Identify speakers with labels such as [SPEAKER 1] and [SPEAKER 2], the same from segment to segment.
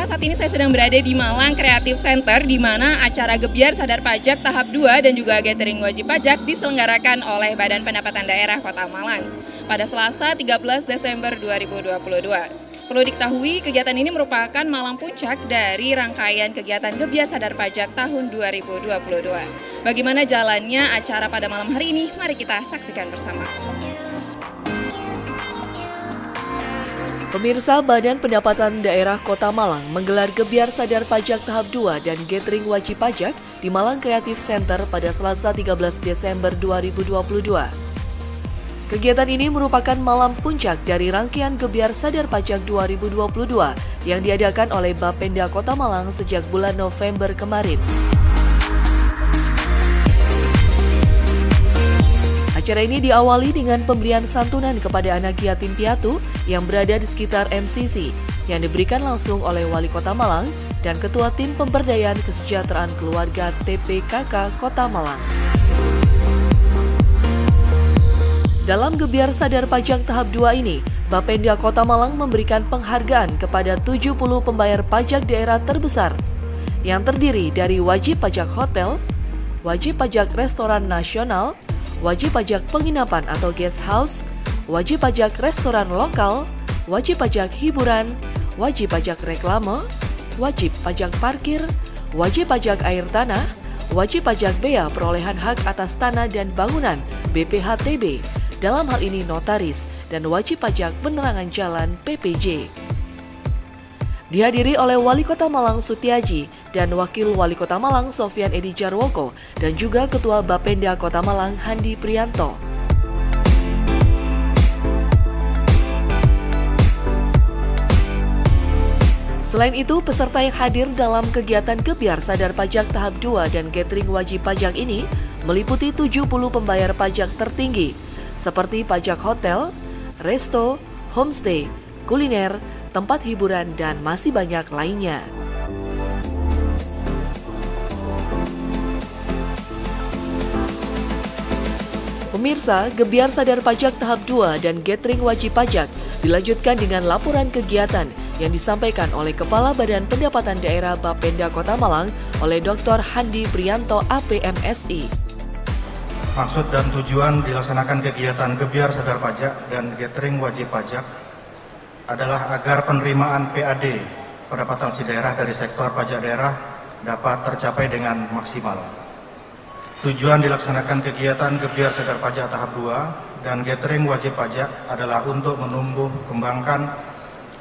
[SPEAKER 1] saat ini saya sedang berada di Malang Creative Center, di mana acara Gebyar Sadar Pajak tahap 2 dan juga gathering wajib pajak diselenggarakan oleh Badan Pendapatan Daerah Kota Malang pada Selasa 13 Desember 2022. Perlu diketahui, kegiatan ini merupakan malam puncak dari rangkaian kegiatan Gebyar Sadar Pajak tahun 2022. Bagaimana jalannya acara pada malam hari ini? Mari kita saksikan bersama.
[SPEAKER 2] Pemirsa, Badan Pendapatan Daerah Kota Malang menggelar Gebyar Sadar Pajak tahap 2 dan gathering wajib pajak di Malang Creative Center pada Selasa 13 Desember 2022. Kegiatan ini merupakan malam puncak dari rangkaian Gebyar Sadar Pajak 2022 yang diadakan oleh Bapenda Kota Malang sejak bulan November kemarin. Acara ini diawali dengan pemberian santunan kepada anak yatim piatu yang berada di sekitar MCC yang diberikan langsung oleh Wali Kota Malang dan Ketua Tim Pemberdayaan Kesejahteraan Keluarga TPKK Kota Malang. Dalam Gebyar Sadar Pajak tahap 2 ini, Bapenda Kota Malang memberikan penghargaan kepada 70 pembayar pajak daerah terbesar yang terdiri dari wajib pajak hotel, wajib pajak restoran nasional, wajib pajak penginapan atau guest house, wajib pajak restoran lokal, wajib pajak hiburan, wajib pajak reklame, wajib pajak parkir, wajib pajak air tanah, wajib pajak bea perolehan hak atas tanah dan bangunan BPHTB, dalam hal ini notaris, dan wajib pajak penerangan jalan PPJ. Dihadiri oleh Wali Kota Malang Sutiaji dan Wakil Wali Kota Malang Sofyan Edi Jarwoko dan juga Ketua Bapenda Kota Malang Handi Prianto. Selain itu, peserta yang hadir dalam kegiatan Gebyar Sadar Pajak tahap 2 dan gathering wajib pajak ini meliputi 70 pembayar pajak tertinggi seperti pajak hotel, resto, homestay, kuliner, tempat hiburan, dan masih banyak lainnya. Pemirsa, Gebyar Sadar Pajak tahap 2 dan gathering wajib pajak dilanjutkan dengan laporan kegiatan yang disampaikan oleh Kepala Badan Pendapatan Daerah Bapenda Kota Malang oleh Dr. Handi Prianto APMSI.
[SPEAKER 3] Maksud dan tujuan dilaksanakan kegiatan Gebyar Sadar Pajak dan gathering wajib pajak adalah agar penerimaan PAD pendapatan si daerah dari sektor pajak daerah dapat tercapai dengan maksimal. Tujuan dilaksanakan kegiatan Gebyar Sadar Pajak tahap 2 dan gathering wajib pajak adalah untuk menumbuh kembangkan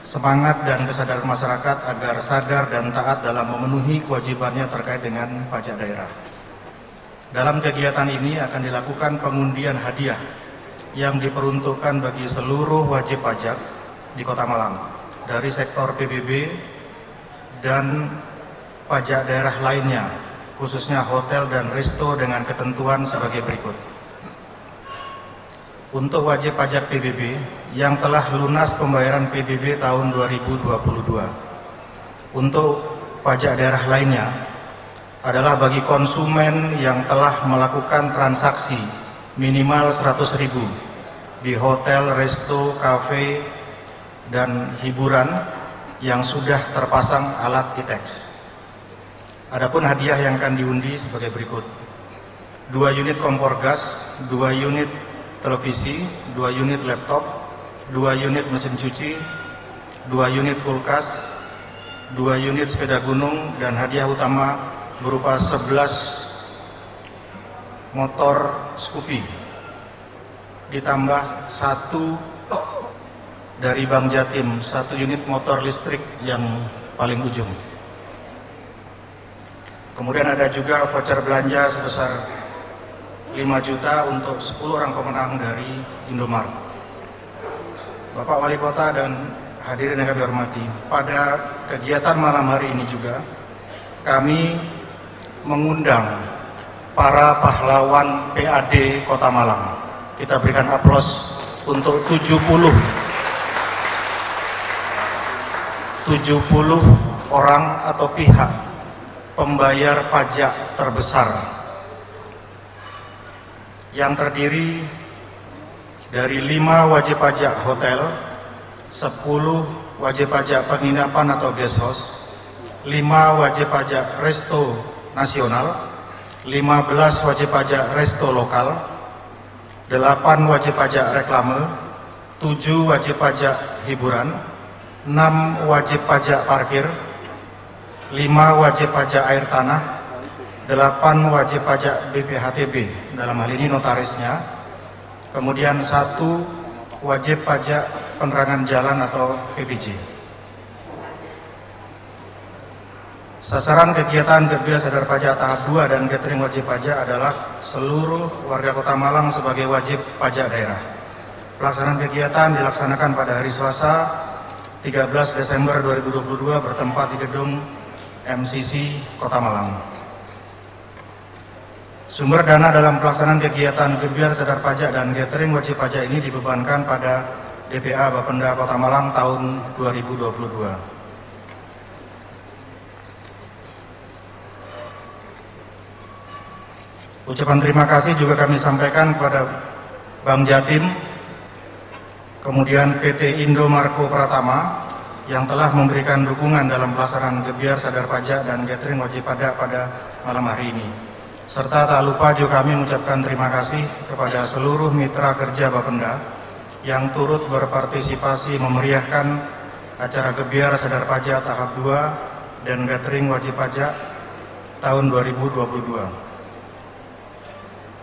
[SPEAKER 3] semangat dan kesadaran masyarakat agar sadar dan taat dalam memenuhi kewajibannya terkait dengan pajak daerah. Dalam kegiatan ini akan dilakukan pengundian hadiah yang diperuntukkan bagi seluruh wajib pajak di Kota Malang dari sektor PBB dan pajak daerah lainnya, khususnya hotel dan resto dengan ketentuan sebagai berikut. Untuk wajib pajak PBB yang telah lunas pembayaran PBB tahun 2022. Untuk pajak daerah lainnya adalah bagi konsumen yang telah melakukan transaksi minimal 100.000 di hotel, resto, kafe, dan hiburan yang sudah terpasang alat e-tax. Adapun hadiah yang akan diundi sebagai berikut: 2 unit kompor gas, 2 unit televisi, 2 unit laptop, 2 unit mesin cuci, 2 unit kulkas, 2 unit sepeda gunung, dan hadiah utama berupa 11 motor Scoopy, ditambah 1 dari Bank Jatim, 1 unit motor listrik yang paling ujung. Kemudian ada juga voucher belanja sebesar 5 juta untuk 10 orang pemenang dari Indomaret. Bapak Wali Kota dan hadirin yang kami hormati, pada kegiatan malam hari ini juga kami mengundang para pahlawan PAD Kota Malang. Kita berikan aplaus untuk 70 orang atau pihak pembayar pajak terbesar yang terdiri dari 5 wajib pajak hotel, 10 wajib pajak penginapan atau guest house, 5 wajib pajak resto nasional, 15 wajib pajak resto lokal, 8 wajib pajak reklame, 7 wajib pajak hiburan, 6 wajib pajak parkir, 5 wajib pajak air tanah, 8 wajib pajak BPHTB, dalam hal ini notarisnya, kemudian 1 wajib pajak penerangan jalan atau PPJ. Sasaran kegiatan gebyar sadar pajak tahap 2 dan gathering wajib pajak adalah seluruh warga Kota Malang sebagai wajib pajak daerah. Pelaksanaan kegiatan dilaksanakan pada hari Selasa 13 Desember 2022 bertempat di gedung MCC Kota Malang. Sumber dana dalam pelaksanaan kegiatan gebyar sadar pajak dan gathering wajib pajak ini dibebankan pada DPA Bapenda Kota Malang tahun 2022. Ucapan terima kasih juga kami sampaikan kepada Bank Jatim, kemudian PT Indo Marco Pratama yang telah memberikan dukungan dalam pelaksanaan gebyar sadar pajak dan gathering wajib pajak pada malam hari ini. Serta tak lupa juga kami mengucapkan terima kasih kepada seluruh mitra kerja Bapenda yang turut berpartisipasi memeriahkan acara gebyar sadar pajak tahap 2 dan gathering wajib pajak tahun 2022.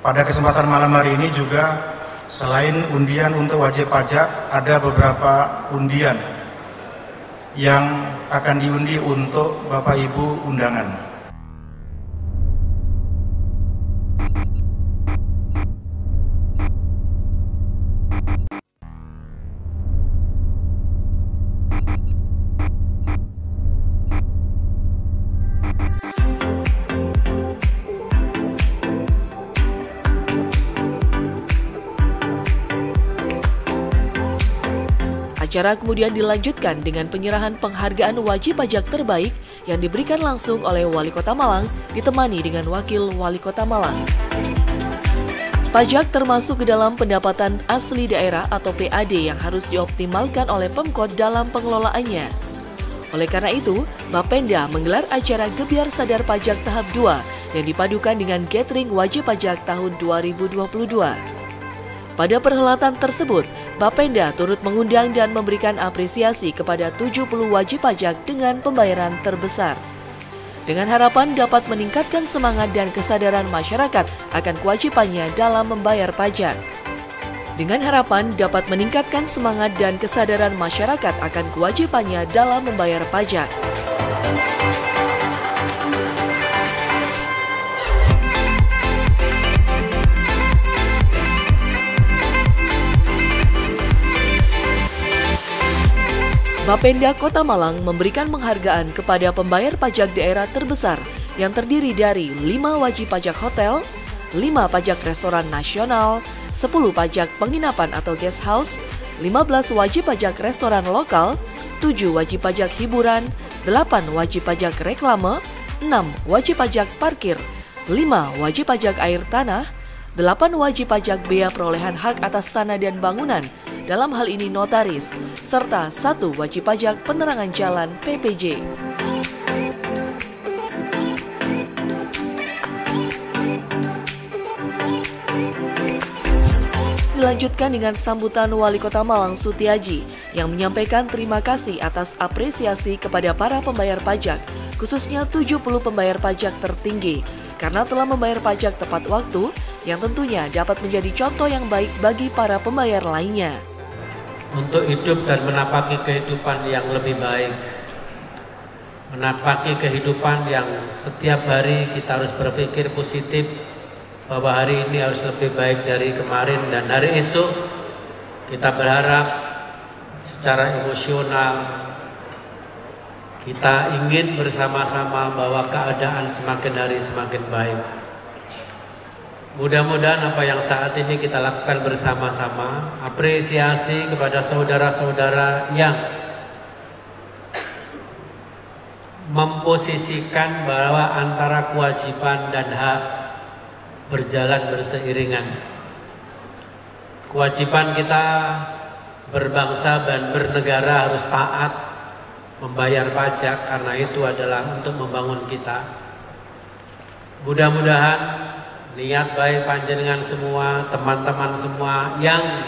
[SPEAKER 3] Pada kesempatan malam hari ini juga selain undian untuk wajib pajak, ada beberapa undian yang akan diundi untuk Bapak Ibu undangan.
[SPEAKER 2] Acara kemudian dilanjutkan dengan penyerahan penghargaan wajib pajak terbaik yang diberikan langsung oleh Wali Kota Malang ditemani dengan Wakil Wali Kota Malang. Pajak termasuk ke dalam pendapatan asli daerah atau PAD yang harus dioptimalkan oleh Pemkot dalam pengelolaannya. Oleh karena itu, Bapenda menggelar acara Gebyar Sadar Pajak tahap 2 yang dipadukan dengan gathering wajib pajak tahun 2022. Pada perhelatan tersebut, Bapenda turut mengundang dan memberikan apresiasi kepada 70 wajib pajak dengan pembayaran terbesar. Dengan harapan dapat meningkatkan semangat dan kesadaran masyarakat akan kewajibannya dalam membayar pajak. Dengan harapan dapat meningkatkan semangat dan kesadaran masyarakat akan kewajibannya dalam membayar pajak. Bapenda Kota Malang memberikan penghargaan kepada pembayar pajak daerah terbesar yang terdiri dari 5 wajib pajak hotel, 5 pajak restoran nasional, 10 pajak penginapan atau guest house, 15 wajib pajak restoran lokal, 7 wajib pajak hiburan, 8 wajib pajak reklame, 6 wajib pajak parkir, 5 wajib pajak air tanah, 8 wajib pajak bea perolehan hak atas tanah dan bangunan, dalam hal ini notaris, serta 1 wajib pajak penerangan jalan PPJ. Dilanjutkan dengan sambutan Wali Kota Malang Sutiaji yang menyampaikan terima kasih atas apresiasi kepada para pembayar pajak, khususnya 70 pembayar pajak tertinggi, karena telah membayar pajak tepat waktu yang tentunya dapat menjadi contoh yang baik bagi para pembayar lainnya.
[SPEAKER 4] Untuk hidup dan menapaki kehidupan yang lebih baik, menapaki kehidupan yang setiap hari kita harus berpikir positif bahwa hari ini harus lebih baik dari kemarin, dan hari esok kita berharap secara emosional kita ingin bersama-sama bahwa keadaan semakin hari semakin baik. Mudah-mudahan apa yang saat ini kita lakukan bersama-sama, apresiasi kepada saudara-saudara yang memposisikan bahwa antara kewajiban dan hak berjalan berseiringan. Kewajiban kita berbangsa dan bernegara harus taat membayar pajak karena itu adalah untuk membangun kita. Mudah-mudahan niat baik panjenengan semua, teman-teman semua yang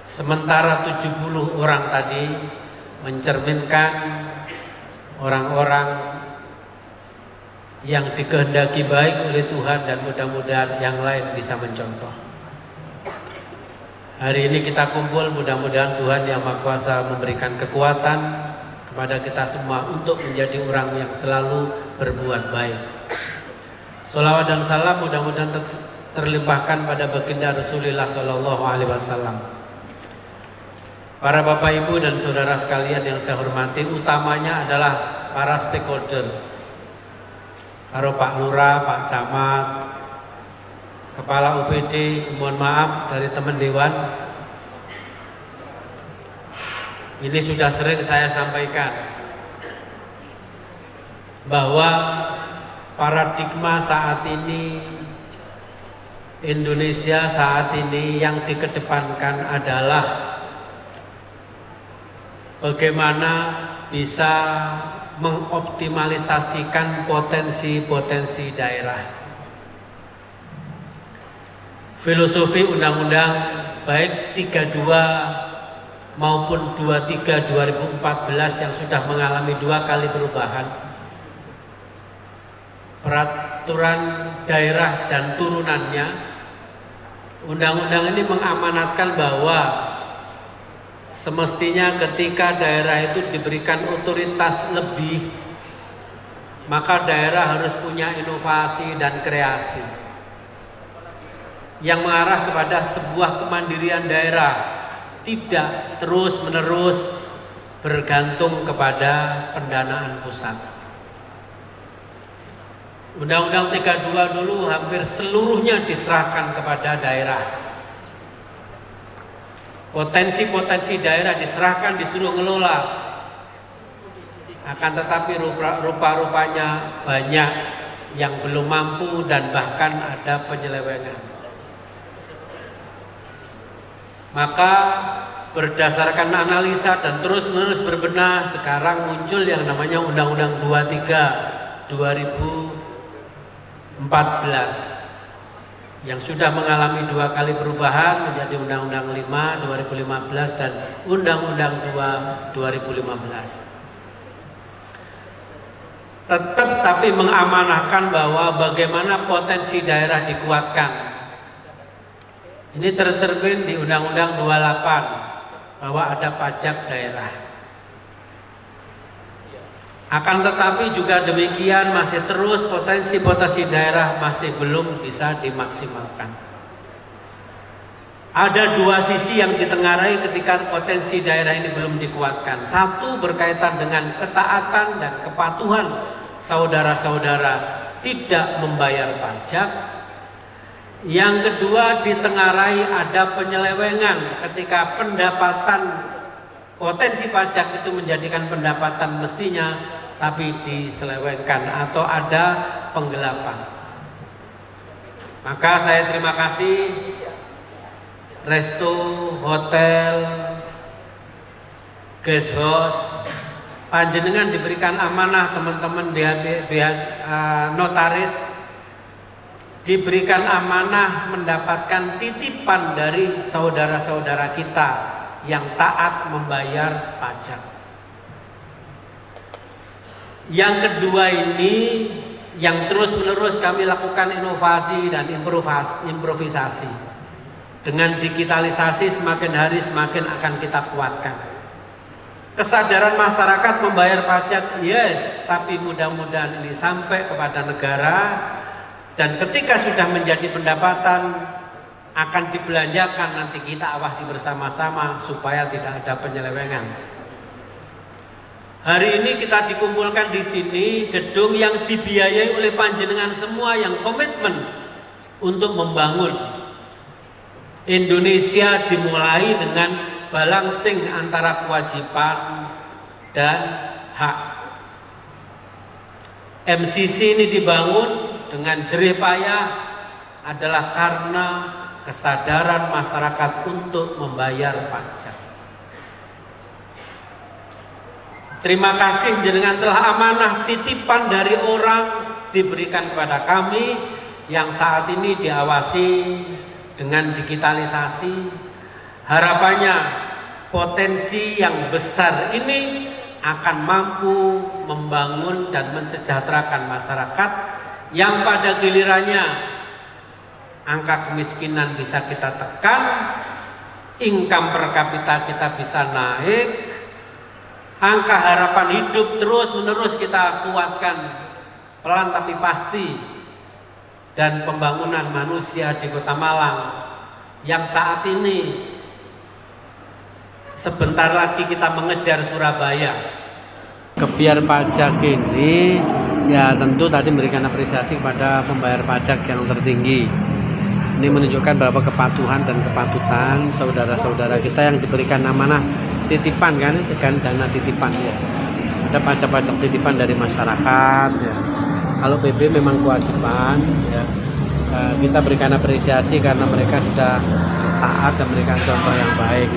[SPEAKER 4] sementara 70 orang tadi mencerminkan orang-orang yang dikehendaki baik oleh Tuhan, dan mudah-mudahan yang lain bisa mencontoh. Hari ini kita kumpul, mudah-mudahan Tuhan Yang Maha Kuasa memberikan kekuatan kepada kita semua untuk menjadi orang yang selalu berbuat baik. Sholawat dan salam mudah-mudahan terlimpahkan pada baginda Rasulullah SAW. Para Bapak Ibu dan Saudara sekalian yang saya hormati, utamanya adalah para stakeholder, para Pak Lurah, Pak Camat, Kepala UPD, mohon maaf dari teman Dewan. Ini sudah sering saya sampaikan bahwa paradigma saat ini, Indonesia saat ini yang dikedepankan adalah bagaimana bisa mengoptimalisasikan potensi-potensi daerah. Filosofi undang-undang baik 32 maupun 23 2014 yang sudah mengalami 2 kali perubahan, peraturan daerah dan turunannya, undang-undang ini mengamanatkan bahwa semestinya ketika daerah itu diberikan otoritas lebih, maka daerah harus punya inovasi dan kreasi yang mengarah kepada sebuah kemandirian daerah, tidak terus-menerus bergantung kepada pendanaan pusat. Undang-Undang 32 dulu hampir seluruhnya diserahkan kepada daerah. Potensi-potensi daerah diserahkan, disuruh ngelola. Akan tetapi rupa-rupanya banyak yang belum mampu dan bahkan ada penyelewengan. Maka berdasarkan analisa dan terus-menerus berbenah, sekarang muncul yang namanya Undang-Undang 23 2014 yang sudah mengalami 2 kali perubahan menjadi Undang-Undang 5 2015 dan Undang-Undang 2 2015. Tetap tapi mengamanahkan bahwa bagaimana potensi daerah dikuatkan. Ini tercermin di Undang-Undang 28 bahwa ada pajak daerah. Akan tetapi juga demikian masih terus potensi-potensi daerah masih belum bisa dimaksimalkan. Ada 2 sisi yang ditengarai ketika potensi daerah ini belum dikuatkan. Satu berkaitan dengan ketaatan dan kepatuhan saudara-saudara tidak membayar pajak. Yang kedua ditengarai ada penyelewengan ketika pendapatan potensi pajak itu menjadikan pendapatan mestinya tapi diselewengkan atau ada penggelapan. Maka saya terima kasih resto, hotel, guest house, panjenengan diberikan amanah teman-teman notaris, diberikan amanah mendapatkan titipan dari saudara-saudara kita yang taat membayar pajak. Yang kedua ini yang terus-menerus kami lakukan inovasi dan improvisasi. Dengan digitalisasi semakin hari semakin akan kita kuatkan. Kesadaran masyarakat membayar pajak, yes, tapi mudah-mudahan ini sampai kepada negara. Dan ketika sudah menjadi pendapatan akan dibelanjakan, nanti kita awasi bersama-sama supaya tidak ada penyelewengan. Hari ini kita dikumpulkan di sini, gedung yang dibiayai oleh panjenengan semua yang komitmen untuk membangun Indonesia, dimulai dengan balancing antara kewajiban dan hak. MCC ini dibangun dengan jerih payah adalah karena kesadaran masyarakat untuk membayar pajak. Terima kasih jenengan telah amanah titipan dari orang diberikan kepada kami yang saat ini diawasi dengan digitalisasi. Harapannya potensi yang besar ini akan mampu membangun dan mensejahterakan masyarakat yang pada gilirannya angka kemiskinan bisa kita tekan, income per kapita kita bisa naik, angka harapan hidup terus-menerus kita kuatkan pelan tapi pasti, dan pembangunan manusia di Kota Malang yang saat ini sebentar lagi kita mengejar Surabaya. Gebyar pajak ini ya tentu tadi memberikan apresiasi kepada pembayar pajak yang tertinggi. Ini menunjukkan bahwa kepatuhan dan kepatutan saudara-saudara kita yang diberikan amanah titipan kan, itu kan dana titipan ya. Ada pajak-pajak titipan dari masyarakat ya. Kalau PB memang kewajiban ya. Kita berikan apresiasi karena mereka sudah taat dan memberikan contoh yang baik.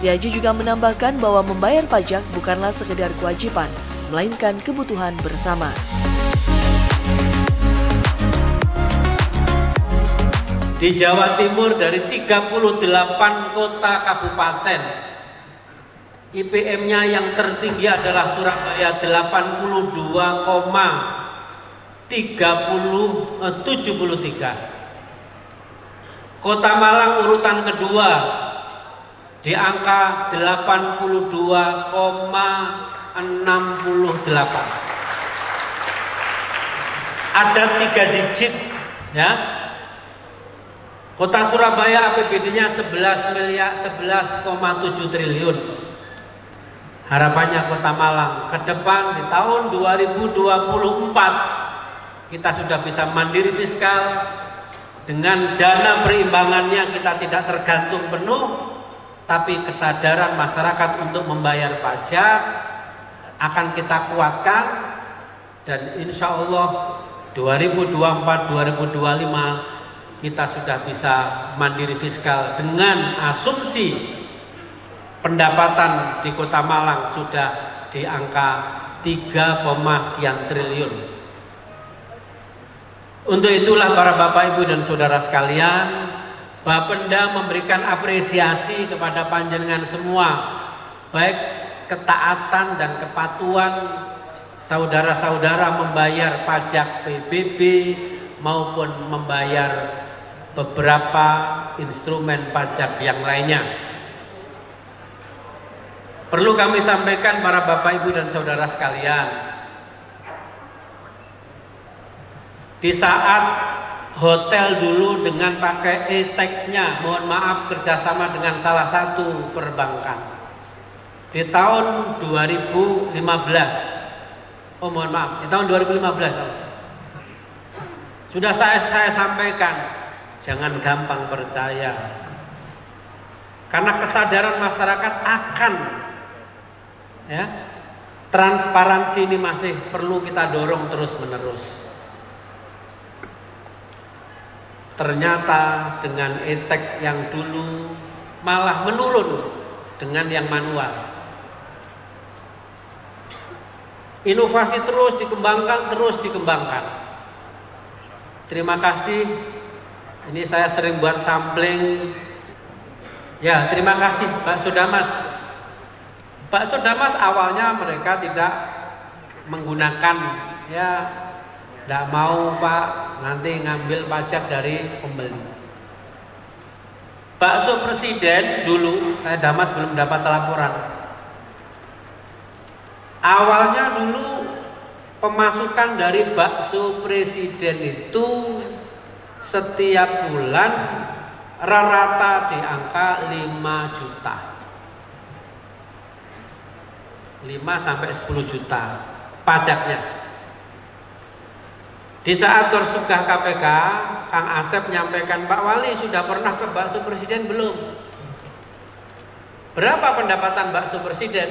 [SPEAKER 2] Setiaji juga menambahkan bahwa membayar pajak bukanlah sekedar kewajiban, melainkan kebutuhan bersama.
[SPEAKER 4] Di Jawa Timur dari 38 kota kabupaten, IPM-nya yang tertinggi adalah Surabaya 82,73. Kota Malang urutan kedua di angka 82,68. Ada 3 digit ya. Kota Surabaya APBD-nya 11,7 triliun. Harapannya Kota Malang ke depan di tahun 2024 kita sudah bisa mandiri fiskal dengan dana perimbangannya, kita tidak tergantung penuh. Tapi kesadaran masyarakat untuk membayar pajak akan kita kuatkan, dan insya Allah 2024-2025 kita sudah bisa mandiri fiskal dengan asumsi pendapatan di Kota Malang sudah di angka 3, sekian triliun. Untuk itulah para Bapak Ibu dan Saudara sekalian, Bapenda memberikan apresiasi kepada panjenengan semua, baik ketaatan dan kepatuhan saudara-saudara membayar pajak PBB maupun membayar beberapa instrumen pajak yang lainnya. Perlu kami sampaikan para Bapak Ibu dan Saudara sekalian, di saat hotel dulu dengan pakai e-tag-nya, mohon maaf kerjasama dengan salah satu perbankan di tahun 2015. Oh mohon maaf, di tahun 2015 sudah saya sampaikan, jangan gampang percaya, karena kesadaran masyarakat akan ya, transparansi ini masih perlu kita dorong terus menerus. Ternyata dengan e-tag yang dulu malah menurun dengan yang manual. Inovasi terus dikembangkan. Terima kasih. Ini saya sering buat sampling. Ya, terima kasih Pak Sudamas. Pak Sudamas awalnya mereka tidak menggunakan ya, tidak mau Pak nanti ngambil pajak dari pembeli. Bakso Presiden dulu, saya Damas belum dapat laporan. Awalnya dulu pemasukan dari bakso Presiden itu setiap bulan rata-rata di angka 5 juta. 5 sampai 10 juta. pajaknya. Di saat Korsubgah KPK, Kang Asep menyampaikan, Pak Wali sudah pernah ke bakso presiden belum? Berapa pendapatan bakso presiden?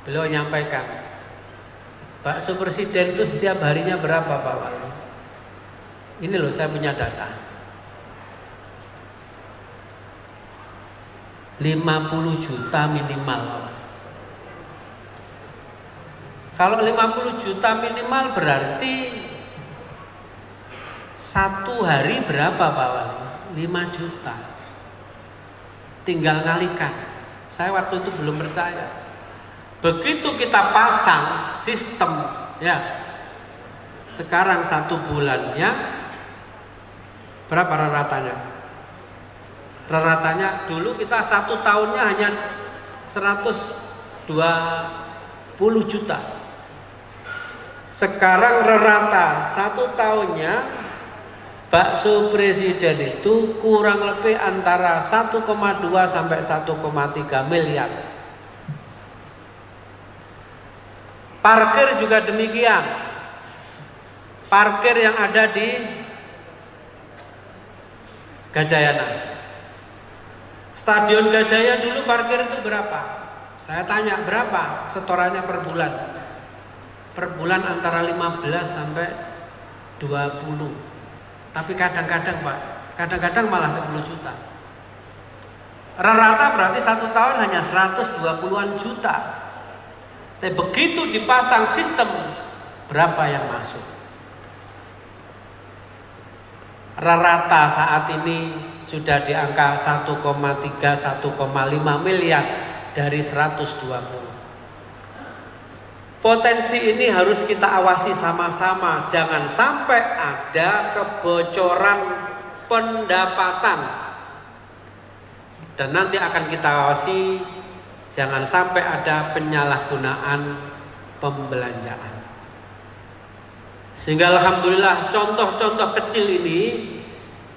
[SPEAKER 4] Beliau menyampaikan, bakso presiden itu setiap harinya berapa Pak Wali? Ini loh saya punya data. 50 juta minimal. Kalau 50 juta minimal berarti satu hari berapa Pak Wali? 5 juta. Tinggal ngalikan. Saya waktu itu belum percaya. Begitu kita pasang sistem, ya. Sekarang 1 bulannya berapa rata-ratanya? Rata-ratanya dulu kita 1 tahunnya hanya 120 juta. Sekarang rata 1 tahunnya bakso presiden itu kurang lebih antara 1,2 sampai 1,3 miliar. Parkir juga demikian. Parkir yang ada di Gajayana. Stadion Gajaya dulu parkir itu berapa? Saya tanya berapa setorannya per bulan? Per bulan antara 15 sampai 20. Tapi kadang-kadang Pak, kadang-kadang malah 10 juta. Rata-rata berarti 1 tahun hanya 120-an juta. Tapi begitu dipasang sistem, berapa yang masuk? Rata-rata saat ini sudah di angka 1,3-1,5 miliar dari 120. Potensi ini harus kita awasi sama-sama. Jangan sampai ada kebocoran pendapatan. Dan nanti akan kita awasi, jangan sampai ada penyalahgunaan pembelanjaan. Sehingga alhamdulillah contoh-contoh kecil ini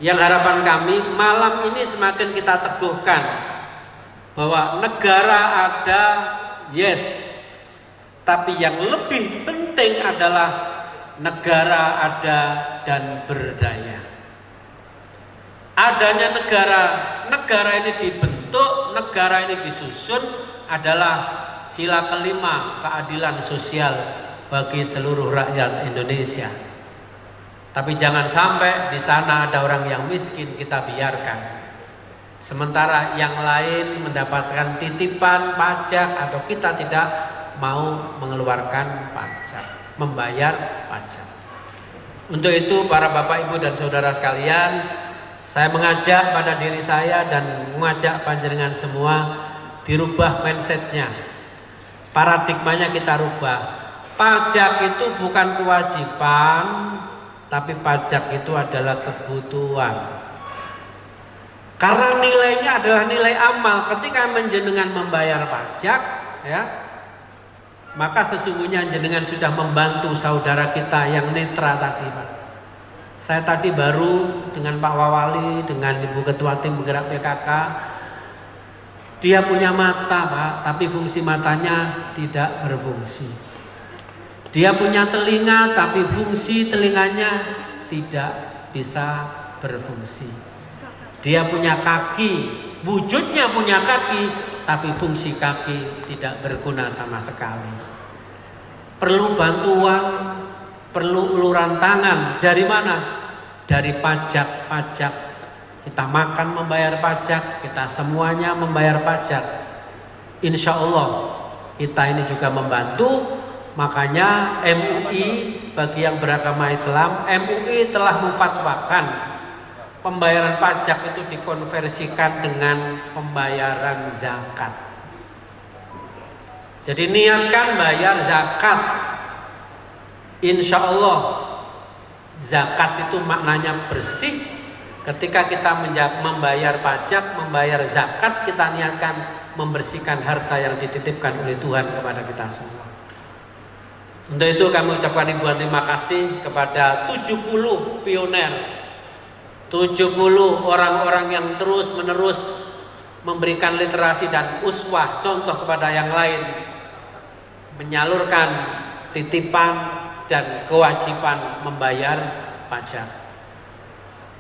[SPEAKER 4] yang harapan kami malam ini semakin kita teguhkan bahwa negara ada, yes, tapi yang lebih penting adalah negara ada dan berdaya. Adanya negara ini dibentuk, negara ini disusun adalah sila kelima keadilan sosial bagi seluruh rakyat Indonesia. Tapi jangan sampai di sana ada orang yang miskin kita biarkan. Sementara yang lain mendapatkan titipan pajak atau kita tidak mau mengeluarkan pajak, membayar pajak. Untuk itu para bapak ibu dan saudara sekalian, saya mengajak pada diri saya dan mengajak panjenengan semua dirubah mindsetnya, paradigmanya kita rubah. Pajak itu bukan kewajiban, tapi pajak itu adalah kebutuhan. Karena nilainya adalah nilai amal. Ketika menjenengan membayar pajak, ya, maka sesungguhnya jenengan sudah membantu saudara kita yang netra tadi, Pak. Saya tadi baru dengan Pak Wawali, dengan Ibu Ketua Tim Bergerak PKK. Dia punya mata, Pak, tapi fungsi matanya tidak berfungsi. Dia punya telinga, tapi fungsi telinganya tidak bisa berfungsi. Dia punya kaki, wujudnya punya kaki, tapi fungsi kaki tidak berguna sama sekali. Perlu bantuan, perlu uluran tangan. Dari mana? Dari pajak-pajak. Kita makan membayar pajak, kita semuanya membayar pajak. Insya Allah kita ini juga membantu. Makanya MUI bagi yang beragama Islam, MUI telah memfatwakan pembayaran pajak itu dikonversikan dengan pembayaran zakat. Jadi niatkan bayar zakat. Insya Allah zakat itu maknanya bersih. Ketika kita membayar pajak, membayar zakat, kita niatkan membersihkan harta yang dititipkan oleh Tuhan kepada kita semua. Untuk itu kami ucapkan ribuan terima kasih kepada 70 pioner, 70 orang-orang yang terus menerus memberikan literasi dan uswah, contoh kepada yang lain. menyalurkan titipan dan kewajiban membayar pajak.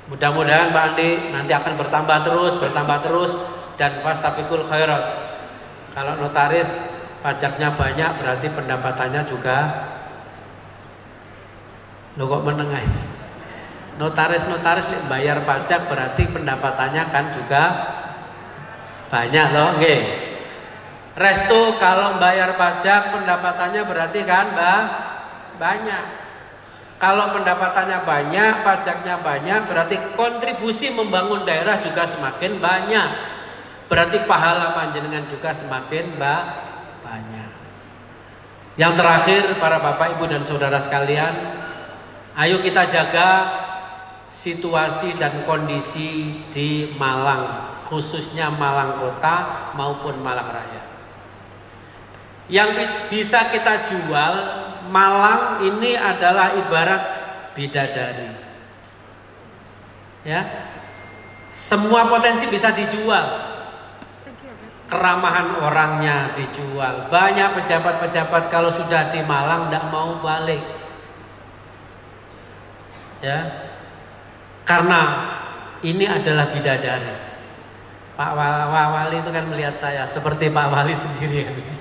[SPEAKER 4] Mudah-mudahan Pak Andi nanti akan bertambah terus dan fastabiqul khairat. Kalau notaris pajaknya banyak berarti pendapatannya juga kok menengah. Notaris bayar pajak berarti pendapatannya kan juga banyak loh, nggih. Restu kalau bayar pajak pendapatannya berarti kan banyak. Kalau pendapatannya banyak, pajaknya banyak, berarti kontribusi membangun daerah juga semakin banyak. Berarti pahala panjenengan juga semakin banyak. Yang terakhir, para bapak, ibu dan saudara sekalian, ayo kita jaga situasi dan kondisi di Malang, khususnya Malang Kota maupun Malang Raya. Yang bisa kita jual, Malang ini adalah ibarat bidadari. Ya. Semua potensi bisa dijual. Keramahan orangnya dijual. Banyak pejabat-pejabat kalau sudah di Malang tidak mau balik. Ya. Karena ini adalah bidadari. Pak Wali itu kan melihat saya seperti Pak Wali sendiri.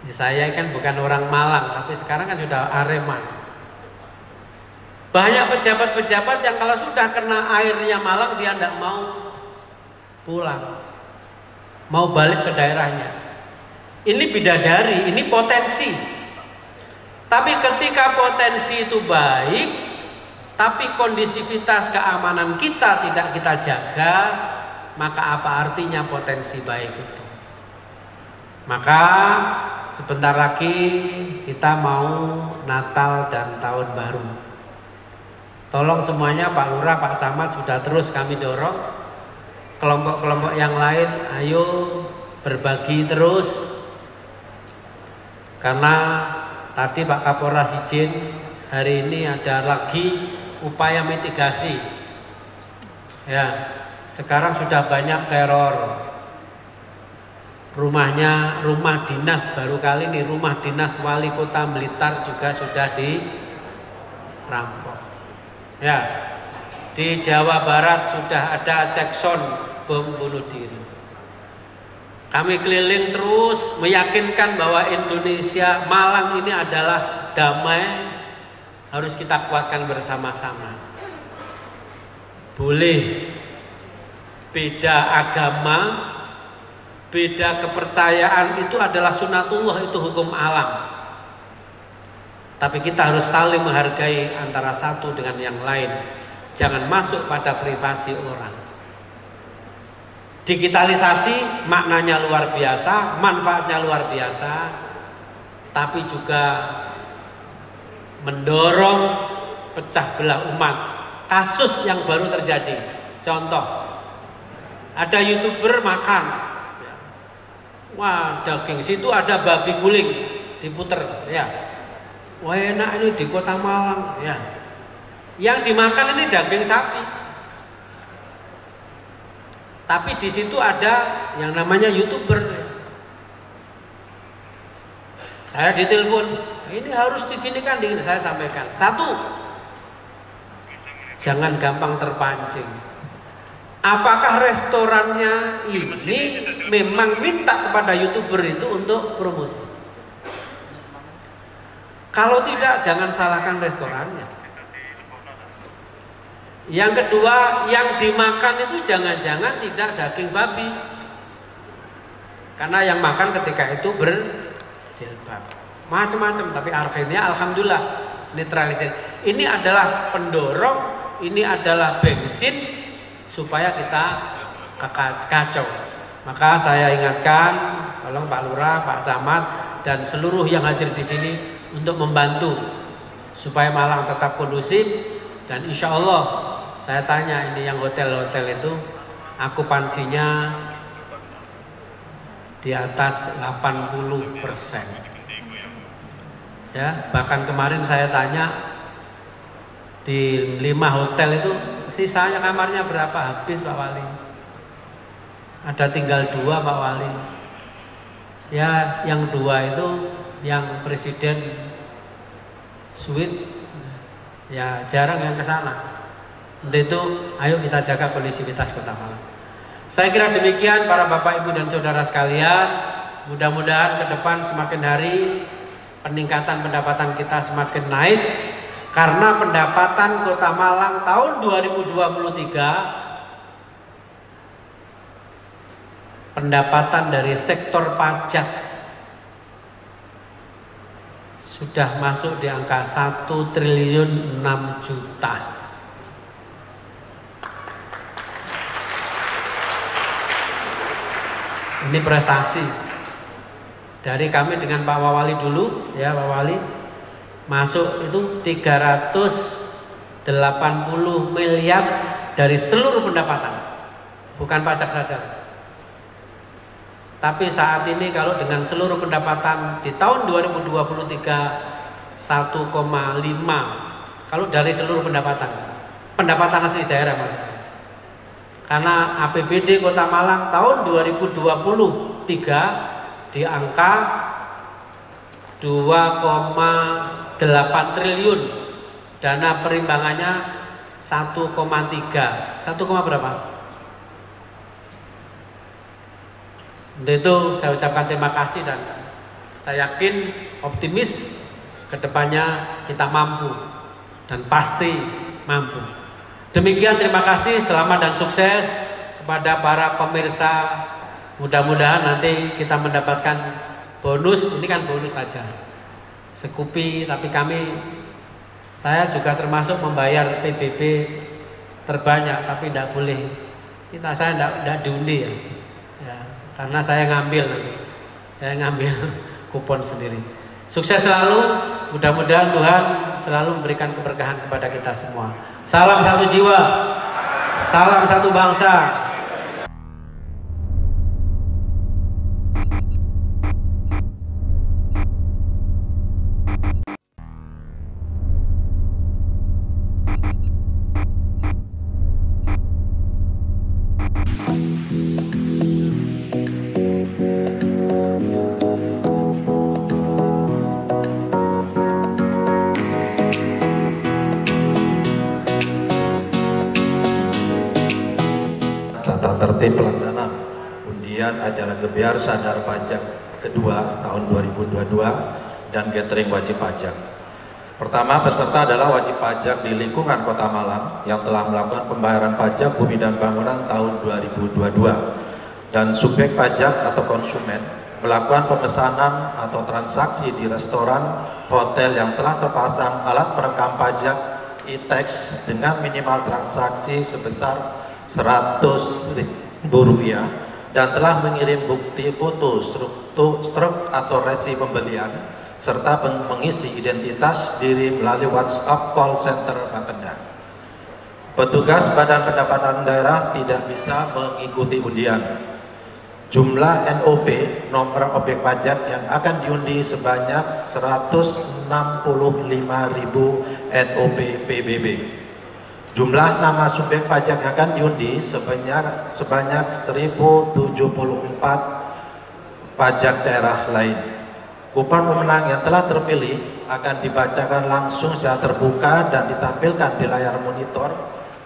[SPEAKER 4] Saya kan bukan orang Malang, tapi sekarang kan sudah Arema. Banyak pejabat-pejabat yang kalau sudah kena airnya Malang dia tidak mau pulang, mau balik ke daerahnya. Ini bidadari, ini potensi. Tapi ketika potensi itu baik, tapi kondisivitas keamanan kita tidak kita jaga, maka apa artinya potensi baik itu? Maka sebentar lagi kita mau Natal dan Tahun Baru. Tolong semuanya Pak Lurah, Pak Camat sudah terus kami dorong. Kelompok-kelompok yang lain ayo berbagi terus. Karena tadi Pak Kapolres izin hari ini ada lagi upaya mitigasi. Ya, sekarang sudah banyak teror. Rumah dinas baru kali ini rumah dinas wali kota Blitar juga sudah dirampok. Ya, di Jawa Barat sudah ada cekson bom bunuh diri. Kami keliling terus meyakinkan bahwa Indonesia Malang ini adalah damai, harus kita kuatkan bersama-sama. Boleh beda agama, beda kepercayaan itu adalah sunatullah, itu hukum alam. Tapi kita harus saling menghargai antara satu dengan yang lain. Jangan masuk pada privasi orang. Digitalisasi maknanya luar biasa, manfaatnya luar biasa, tapi juga mendorong pecah belah umat. Kasus yang baru terjadi, contoh, ada YouTuber makan. Wah, daging situ ada babi guling diputer, ya. Wah, enak ini di Kota Malang, ya. Yang dimakan ini daging sapi. Tapi di situ ada yang namanya YouTuber. Saya ditelepon, ini harus diginikan, saya sampaikan. Satu, jangan gampang terpancing. Apakah restorannya ini memang minta kepada YouTuber itu untuk promosi? Kalau tidak, jangan salahkan restorannya. Yang kedua, yang dimakan itu jangan-jangan tidak daging babi. Karena yang makan ketika itu berjilbab. Macam-macam, tapi akhirnya alhamdulillah netralisir. Ini adalah pendorong, ini adalah bensin supaya kita kacau. Maka saya ingatkan, tolong Pak Lurah, Pak Camat, dan seluruh yang hadir di sini untuk membantu supaya Malang tetap kondusif. Dan insya Allah saya tanya, ini yang hotel-hotel itu akupansinya di atas 80%. Ya, bahkan kemarin saya tanya di 5 hotel itu sisanya kamarnya berapa, habis Pak Wali. Ada tinggal 2 Pak Wali. Ya, yang 2 itu yang presiden suite, ya jarang yang ke sana. Untuk itu, ayo kita jaga kondusivitas Kota Malang. Saya kira demikian para Bapak, Ibu, dan Saudara sekalian. Mudah-mudahan ke depan semakin hari peningkatan pendapatan kita semakin naik, karena pendapatan Kota Malang tahun 2023 pendapatan dari sektor pajak sudah masuk di angka 1 triliun 6 juta. Ini prestasi dari kami dengan Pak Wawali dulu, ya Pak Wali, masuk itu 380 miliar dari seluruh pendapatan, bukan pajak saja. Tapi saat ini kalau dengan seluruh pendapatan di tahun 2023 1,5, kalau dari seluruh pendapatan asli daerah maksudnya. Karena APBD Kota Malang tahun 2023 di angka 2,8 triliun, dana perimbangannya 1,3, 1, berapa? Untuk itu saya ucapkan terima kasih dan saya yakin optimis kedepannya kita mampu dan pasti mampu. Demikian, terima kasih, selamat dan sukses kepada para pemirsa. Mudah-mudahan nanti kita mendapatkan bonus, ini kan bonus saja, sekupi, tapi saya juga termasuk membayar PBB terbanyak, tapi tidak boleh, saya tidak diundi ya. Karena saya ngambil kupon sendiri. Sukses selalu, mudah-mudahan Tuhan selalu memberikan keberkahan kepada kita semua. Salam satu jiwa, salam satu bangsa.
[SPEAKER 5] Tertib pelaksana undian acara Gebyar Sadar Pajak kedua tahun 2022 dan gathering wajib pajak. Pertama, peserta adalah wajib pajak di lingkungan Kota Malang yang telah melakukan pembayaran pajak bumi dan bangunan tahun 2022, dan subjek pajak atau konsumen melakukan pemesanan atau transaksi di restoran, hotel yang telah terpasang alat perekam pajak e-tax dengan minimal transaksi sebesar Rp100.000 dan telah mengirim bukti foto struk atau resi pembelian serta mengisi identitas diri melalui WhatsApp call center Bapenda. Petugas Badan Pendapatan Daerah tidak bisa mengikuti undian. Jumlah NOP nomor objek pajak yang akan diundi sebanyak 165.000 NOP PBB. Jumlah nama subjek pajak yang akan diundi sebanyak 1074 pajak daerah lain. Kupon pemenang yang telah terpilih akan dibacakan langsung secara terbuka dan ditampilkan di layar monitor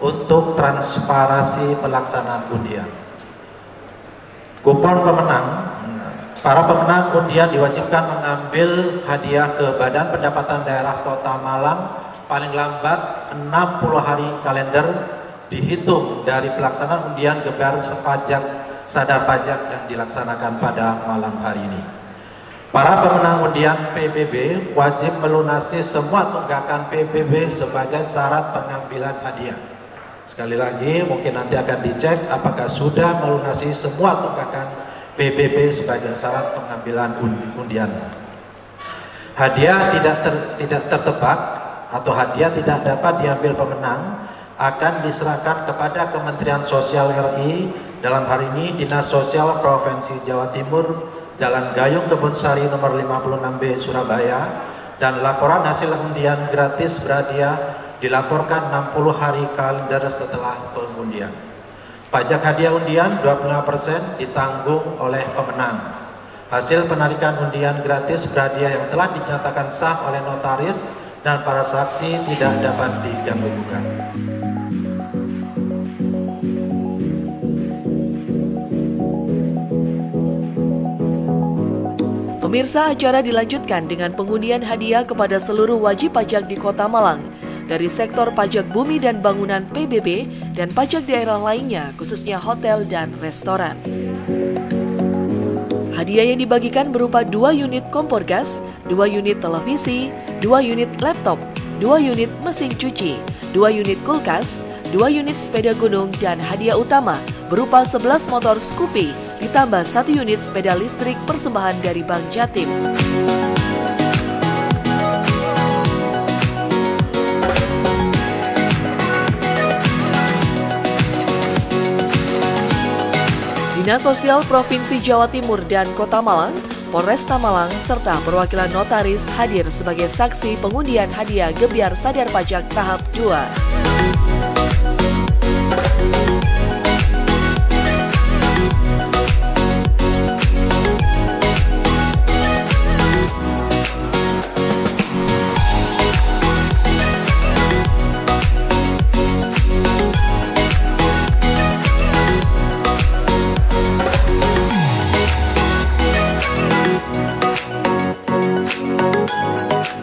[SPEAKER 5] untuk transparansi pelaksanaan undian. Kupon pemenang, para pemenang undian diwajibkan mengambil hadiah ke Badan Pendapatan Daerah Kota Malang paling lambat 60 hari kalender dihitung dari pelaksanaan undian Gebyar Sadar Pajak yang dilaksanakan pada malam hari ini. Para pemenang undian PBB wajib melunasi semua tunggakan PBB sebagai syarat pengambilan hadiah. Sekali lagi, mungkin nanti akan dicek apakah sudah melunasi semua tunggakan PBB sebagai syarat pengambilan undian. Hadiah tidak tertebak atau hadiah tidak dapat diambil pemenang akan diserahkan kepada Kementerian Sosial RI, dalam hari ini Dinas Sosial Provinsi Jawa Timur, Jalan Gayung Kebonsari nomor 56B Surabaya, dan laporan hasil undian gratis berhadiah dilaporkan 60 hari kalender setelah pengundian. Pajak hadiah undian 25% ditanggung oleh pemenang. Hasil penarikan undian gratis berhadiah yang telah dinyatakan sah oleh notaris dan para saksi tidak dapat diganggu-gugat.
[SPEAKER 2] Pemirsa, acara dilanjutkan dengan pengundian hadiah kepada seluruh wajib pajak di Kota Malang dari sektor pajak bumi dan bangunan PBB dan pajak daerah lainnya, khususnya hotel dan restoran. Hadiah yang dibagikan berupa 2 unit kompor gas, 2 unit televisi, 2 unit laptop, 2 unit mesin cuci, 2 unit kulkas, 2 unit sepeda gunung, dan hadiah utama berupa 11 motor Scoopy ditambah 1 unit sepeda listrik persembahan dari Bank Jatim. Dinas Sosial Provinsi Jawa Timur dan Kota Malang, Polresta Malang, serta perwakilan notaris hadir sebagai saksi pengundian hadiah Gebyar Sadar Pajak tahap 2.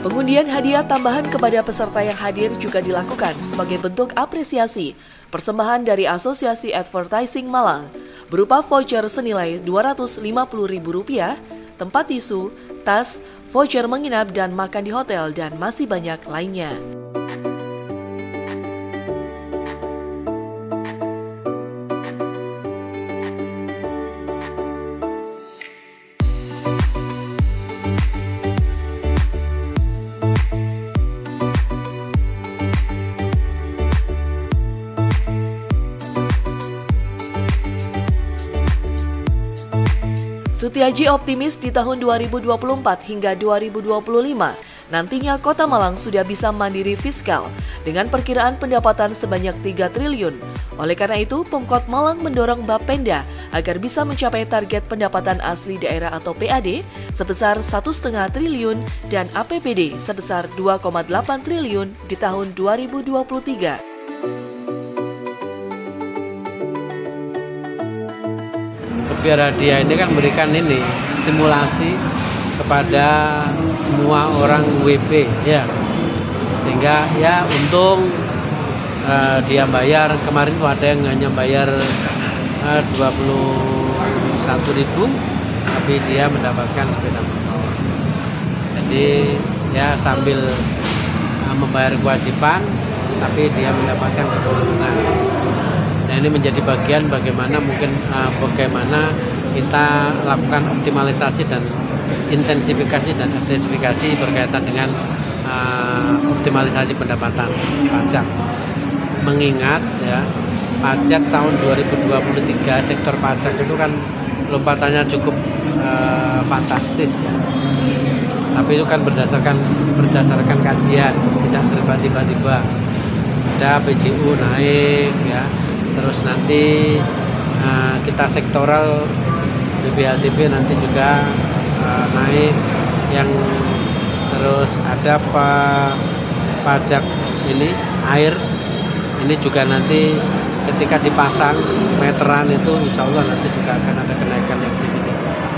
[SPEAKER 2] Pengundian hadiah tambahan kepada peserta yang hadir juga dilakukan sebagai bentuk apresiasi persembahan dari Asosiasi Advertising Malang berupa voucher senilai Rp250.000, tempat tisu, tas, voucher menginap dan makan di hotel, dan masih banyak lainnya. Sutiaji optimis di tahun 2024 hingga 2025, nantinya Kota Malang sudah bisa mandiri fiskal dengan perkiraan pendapatan sebanyak 3 triliun. Oleh karena itu, Pemkot Malang mendorong Bapenda agar bisa mencapai target pendapatan asli daerah atau PAD sebesar 1,5 triliun dan APBD sebesar 2,8 triliun di tahun 2023.
[SPEAKER 4] Gebyar hadiah ini kan memberikan stimulasi kepada semua orang WP ya, sehingga ya untung dia bayar. Kemarin tuh ada yang hanya bayar 21.000 tapi dia mendapatkan sepeda motor. Jadi ya sambil membayar kewajiban tapi dia mendapatkan keuntungan. Nah, ini menjadi bagian bagaimana kita lakukan optimalisasi dan intensifikasi dan ekstensifikasi berkaitan dengan optimalisasi pendapatan pajak. Mengingat ya, pajak tahun 2023 sektor pajak itu kan lompatannya cukup fantastis ya. Tapi itu kan berdasarkan kajian, tidak serba tiba-tiba. Ada PJU naik ya. Terus nanti kita sektoral BPHTB nanti juga naik, yang terus ada pajak air ini juga nanti ketika dipasang meteran itu insya Allah nanti juga akan ada kenaikan yang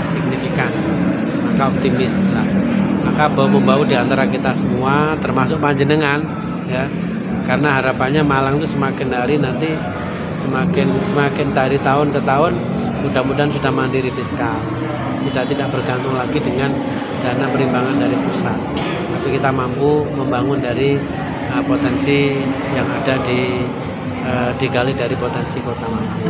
[SPEAKER 4] signifikan. Maka optimis lah, maka bau-bau di antara kita semua termasuk panjenengan ya, karena harapannya Malang itu semakin hari nanti semakin dari tahun ke tahun mudah-mudahan sudah mandiri fiskal, sudah tidak bergantung lagi dengan dana perimbangan dari pusat, tapi kita mampu membangun dari potensi yang ada digali dari potensi Kota Malang.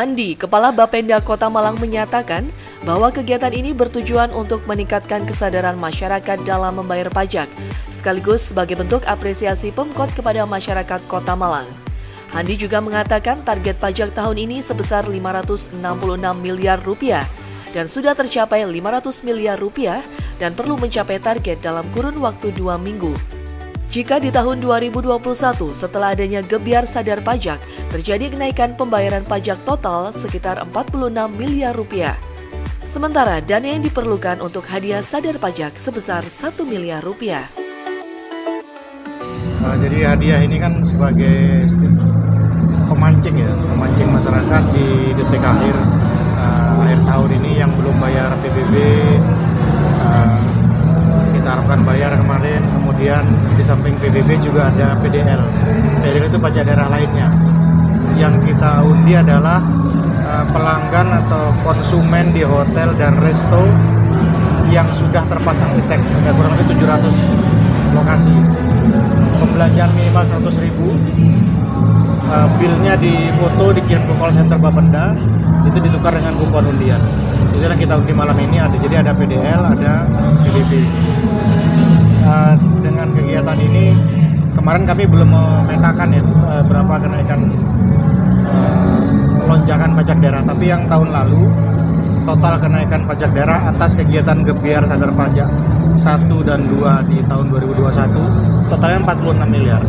[SPEAKER 2] Handi, Kepala Bapenda Kota Malang menyatakan bahwa kegiatan ini bertujuan untuk meningkatkan kesadaran masyarakat dalam membayar pajak, sekaligus sebagai bentuk apresiasi Pemkot kepada masyarakat Kota Malang. Handi juga mengatakan target pajak tahun ini sebesar 566 miliar rupiah dan sudah tercapai 500 miliar rupiah dan perlu mencapai target dalam kurun waktu 2 minggu. Jika di tahun 2021 setelah adanya gebyar sadar pajak, terjadi kenaikan pembayaran pajak total sekitar 46 miliar rupiah. Sementara dana yang diperlukan untuk hadiah sadar pajak sebesar 1 miliar rupiah.
[SPEAKER 3] Jadi hadiah ini kan sebagai pemancing masyarakat di detik akhir tahun ini yang belum bayar PBB, kita harapkan bayar kemarin. Kemudian di samping PBB juga ada PDL. PDL itu pajak daerah lainnya. Yang kita undi adalah pelanggan atau konsumen di hotel dan resto yang sudah terpasang e-tax, ada kurang lebih 700 lokasi. Pembelanjaan minimal 100.000, bilnya difoto, dikirim ke call center Bapenda, itu ditukar dengan kupon undian. Itu yang kita undi malam ini ada. Jadi ada PDL, ada PBB. Dengan kegiatan ini kemarin kami belum memetakan ya berapa kenaikan lonjakan pajak daerah, tapi yang tahun lalu total kenaikan pajak daerah atas kegiatan gebyar sadar pajak 1 dan 2 di tahun 2021 totalnya 46 miliar.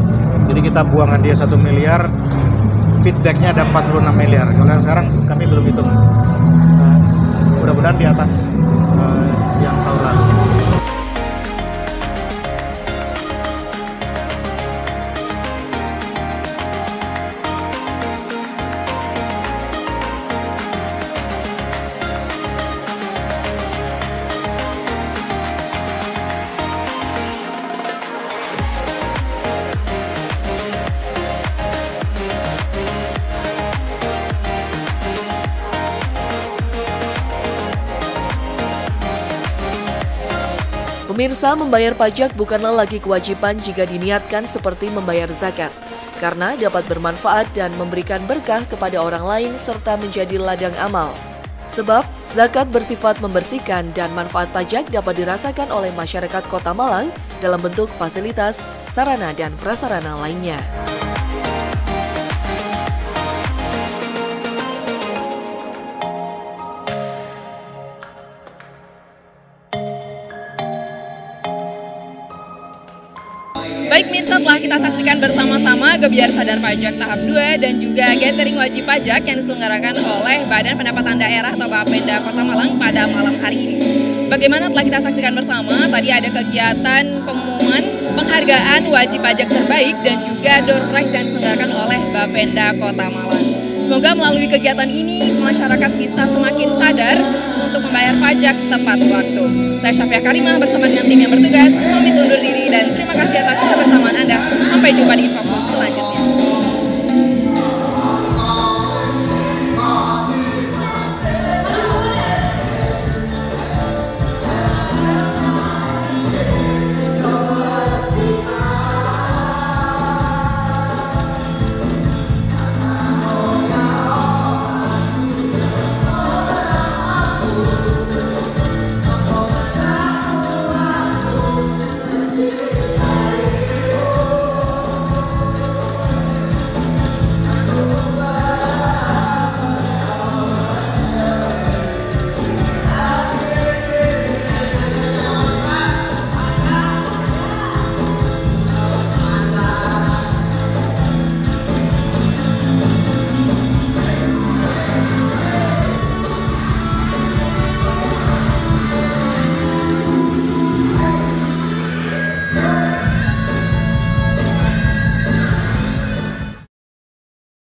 [SPEAKER 3] Jadi kita buang hadiah 1 miliar, feedbacknya ada 46 miliar. Kalau yang sekarang kami belum hitung. Mudah-mudahan di atas yang tahun lalu.
[SPEAKER 2] Pemirsa, membayar pajak bukanlah lagi kewajiban jika diniatkan seperti membayar zakat, karena dapat bermanfaat dan memberikan berkah kepada orang lain serta menjadi ladang amal. Sebab, zakat bersifat membersihkan dan manfaat pajak dapat dirasakan oleh masyarakat Kota Malang dalam bentuk fasilitas, sarana dan prasarana lainnya.
[SPEAKER 1] Baik Mirsa, telah kita saksikan bersama-sama gebyar sadar pajak tahap 2 dan juga gathering wajib pajak yang diselenggarakan oleh Badan Pendapatan Daerah atau Bapenda Kota Malang pada malam hari ini. Bagaimana telah kita saksikan bersama, tadi ada kegiatan pengumuman penghargaan wajib pajak terbaik dan juga door prize yang diselenggarakan oleh Bapenda Kota Malang. Semoga melalui kegiatan ini masyarakat bisa semakin sadar untuk membayar pajak tepat waktu. Saya Syafia Karimah bersama dengan tim yang bertugas pamit undur diri dan terima kasih atas kebersamaan Anda. Sampai jumpa di informasi